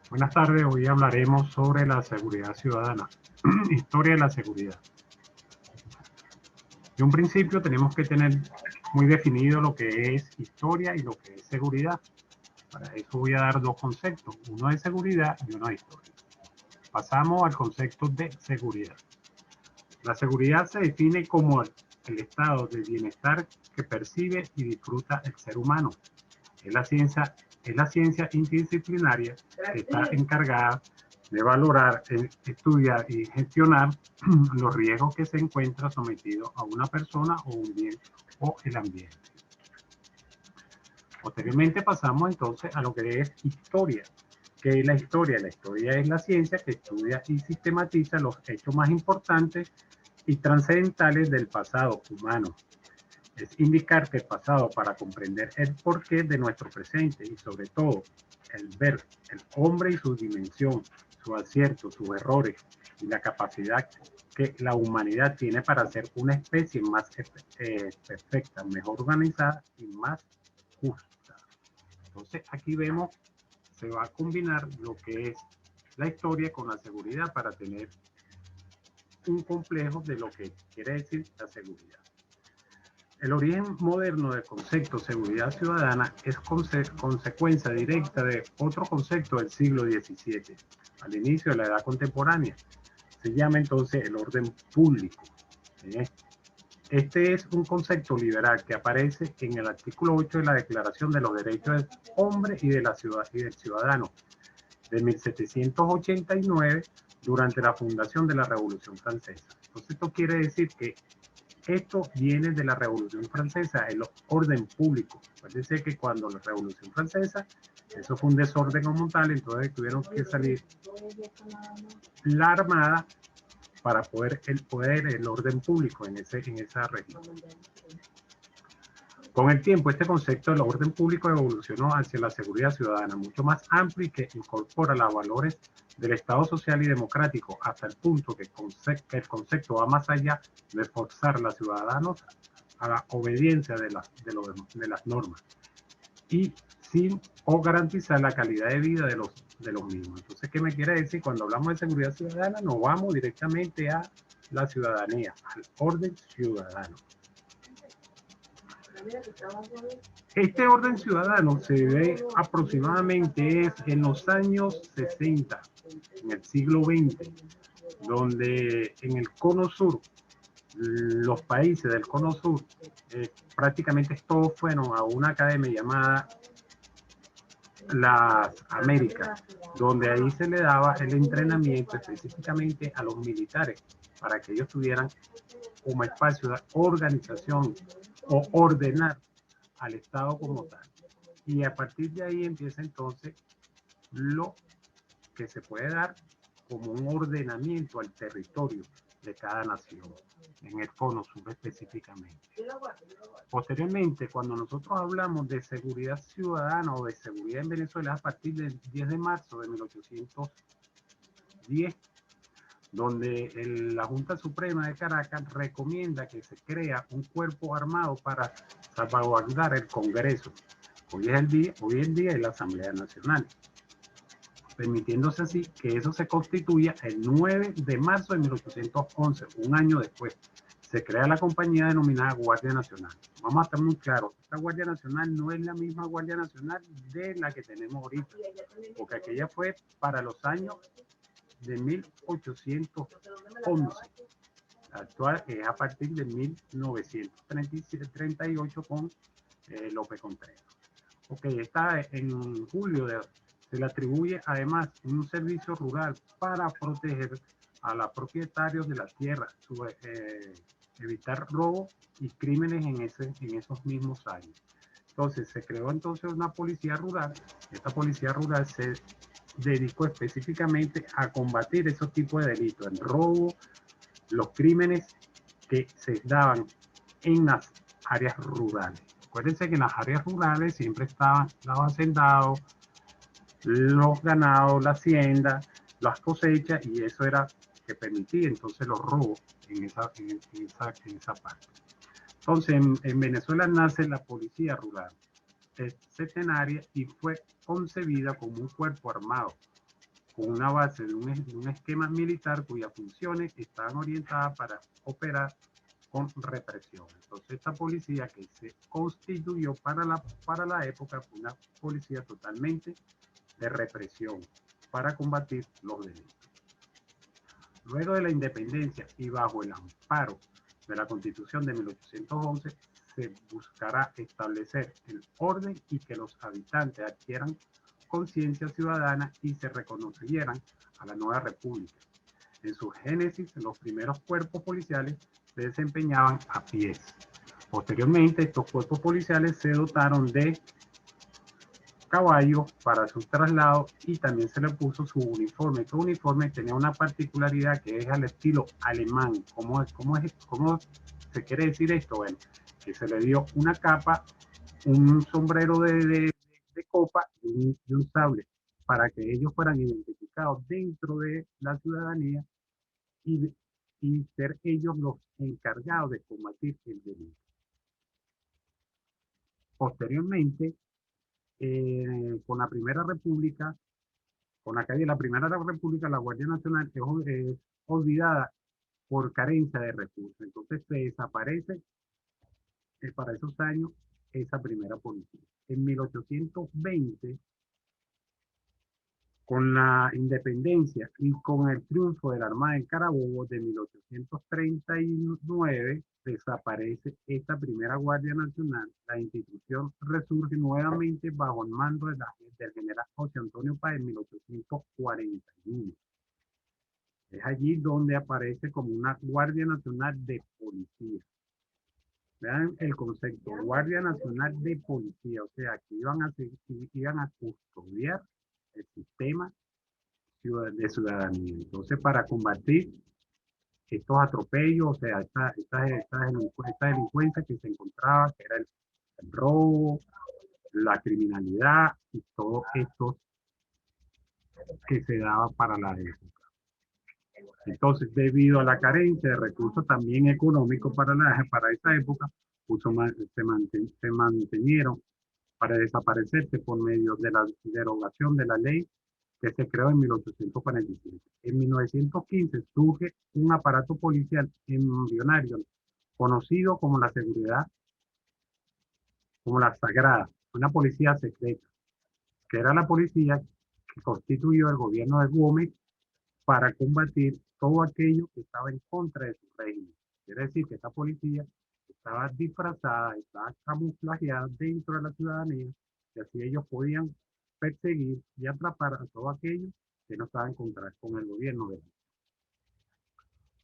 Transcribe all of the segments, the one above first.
Buenas tardes, hoy hablaremos sobre la seguridad ciudadana, historia de la seguridad. De un principio tenemos que tener muy definido lo que es historia y lo que es seguridad. Para eso voy a dar dos conceptos, uno de seguridad y uno de historia. Pasamos al concepto de seguridad. La seguridad se define como el estado de bienestar que percibe y disfruta el ser humano. Es la ciencia interdisciplinaria que está encargada de valorar, estudiar y gestionar los riesgos que se encuentra sometido a una persona o un bien o el ambiente. Posteriormente pasamos entonces a lo que es historia. ¿Qué es la historia? La historia es la ciencia que estudia y sistematiza los hechos más importantes y trascendentales del pasado humano. Es indicar que el pasado para comprender el porqué de nuestro presente y sobre todo el ver el hombre y su dimensión, sus aciertos, sus errores y la capacidad que la humanidad tiene para ser una especie más perfecta, mejor organizada y más justa. Entonces aquí vemos, se va a combinar lo que es la historia con la seguridad para tener un complejo de lo que quiere decir la seguridad. El origen moderno del concepto seguridad ciudadana es consecuencia directa de otro concepto del siglo XVII, al inicio de la edad contemporánea. Se llama entonces el orden público. Este es un concepto liberal que aparece en el artículo 8 de la Declaración de los Derechos del Hombre y del Ciudadano de 1789 durante la fundación de la Revolución Francesa. Entonces esto quiere decir que esto viene de la Revolución Francesa, el orden público. Parece que cuando la Revolución Francesa, eso fue un desorden como tal, entonces tuvieron que salir la Armada para poder el orden público en esa región. Con el tiempo, este concepto del orden público evolucionó hacia la seguridad ciudadana, mucho más amplio y que incorpora los valores del Estado social y democrático, hasta el punto que el concepto va más allá de forzar a los ciudadanos a la obediencia de las normas y sin o garantizar la calidad de vida de los mismos. Entonces, ¿qué me quiere decir? Cuando hablamos de seguridad ciudadana, nos vamos directamente a la ciudadanía, al orden ciudadano. Este orden ciudadano se ve aproximadamente en los años 60, en el siglo XX, donde en el cono sur, los países del cono sur, prácticamente todos fueron a una academia llamada las Américas, donde ahí se le daba el entrenamiento específicamente a los militares para que ellos tuvieran como espacio de organización o ordenar al Estado como tal. Y a partir de ahí empieza entonces lo que se puede dar como un ordenamiento al territorio de cada nación, en el cono sur específicamente. Posteriormente, cuando nosotros hablamos de seguridad ciudadana o de seguridad en Venezuela, a partir del 10 de marzo de 1810, donde la Junta Suprema de Caracas recomienda que se crea un cuerpo armado para salvaguardar el Congreso. Hoy en día es la Asamblea Nacional, permitiéndose así que eso se constituya el 9 de marzo de 1811, un año después. Se crea la compañía denominada Guardia Nacional. Vamos a estar muy claros, esta Guardia Nacional no es la misma Guardia Nacional de la que tenemos ahorita, porque aquella fue para los años de 1811. La actual es a partir de 1938 con López Contreras. Ok, está en julio se le atribuye además un servicio rural para proteger a los propietarios de la tierra, evitar robo y crímenes en esos mismos años. Entonces se creó entonces una policía rural. Esta policía rural se dedicó específicamente a combatir esos tipos de delitos, el robo, los crímenes que se daban en las áreas rurales. Acuérdense que en las áreas rurales siempre estaban los hacendados, los ganados, la hacienda, las cosechas, y eso era que permitía entonces los robos en esa parte. Entonces en Venezuela nace la policía rural, es centenaria y fue concebida como un cuerpo armado con una base de un esquema militar cuyas funciones estaban orientadas para operar con represión. Entonces esta policía que se constituyó para la época fue una policía totalmente de represión para combatir los delitos. Luego de la independencia y bajo el amparo de la Constitución de 1811, se buscará establecer el orden y que los habitantes adquieran conciencia ciudadana y se reconocieran a la nueva república. En su génesis, los primeros cuerpos policiales se desempeñaban a pies. Posteriormente, estos cuerpos policiales se dotaron de caballos para su traslado y también se le puso su uniforme. Este uniforme tenía una particularidad que es al estilo alemán. ¿Cómo se quiere decir esto? Bueno, que se le dio una capa, un sombrero de copa y un sable para que ellos fueran identificados dentro de la ciudadanía y ser ellos los encargados de combatir el delito. Posteriormente, con la Primera República, con la caída de la Primera República, la Guardia Nacional es olvidada por carencia de recursos. Entonces se desaparece para esos años esa primera policía. En 1820, con la independencia y con el triunfo de la Armada en Carabobo de 1839, desaparece esta primera Guardia Nacional. La institución resurge nuevamente bajo el mando del general José Antonio Páez en 1841. Es allí donde aparece como una Guardia Nacional de Policía. Vean el concepto, Guardia Nacional de Policía, o sea, que iban a custodiar el sistema de ciudadanía. Entonces, para combatir estos atropellos, o sea, esta delincuencia que se encontraba, que era el robo, la criminalidad y todo esto que se daba para la época. Entonces, debido a la carencia de recursos también económicos para esa época, se mantenieron para desaparecerse por medio de la derogación de la ley que se creó en 1847. En 1915 surge un aparato policial embrionario conocido como la seguridad, como la Sagrada, una policía secreta, que era la policía que constituyó el gobierno de Gómez para combatir todo aquello que estaba en contra de su régimen. Quiere decir que esta policía estaba disfrazada, estaba camuflajeada dentro de la ciudadanía, y así ellos podían perseguir y atrapar a todo aquello que no estaba en contra con el gobierno de ellos.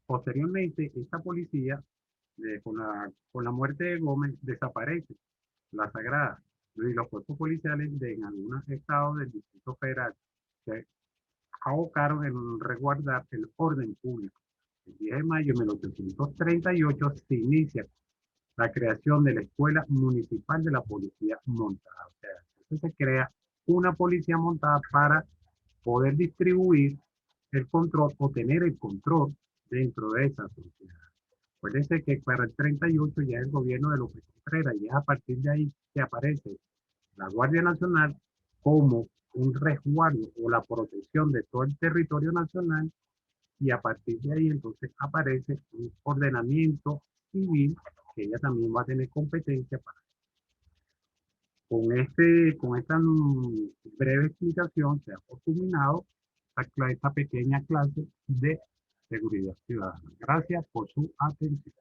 Posteriormente, esta policía, con la muerte de Gómez, desaparece la Sagrada y los cuerpos policiales en algunos estados del Distrito Federal se abocaron en resguardar el orden público. El 10 de mayo de 1838 se inicia la creación de la Escuela Municipal de la Policía Montada. O sea, entonces se crea una policía montada para poder distribuir el control o tener el control dentro de esa sociedad. Acuérdense que para el 38 ya es el gobierno de López Contreras y es a partir de ahí que aparece la Guardia Nacional como un resguardo o la protección de todo el territorio nacional, y a partir de ahí entonces aparece un ordenamiento civil que ella también va a tener competencia para. Con esta breve explicación se ha culminado esta pequeña clase de seguridad ciudadana. Gracias por su atención.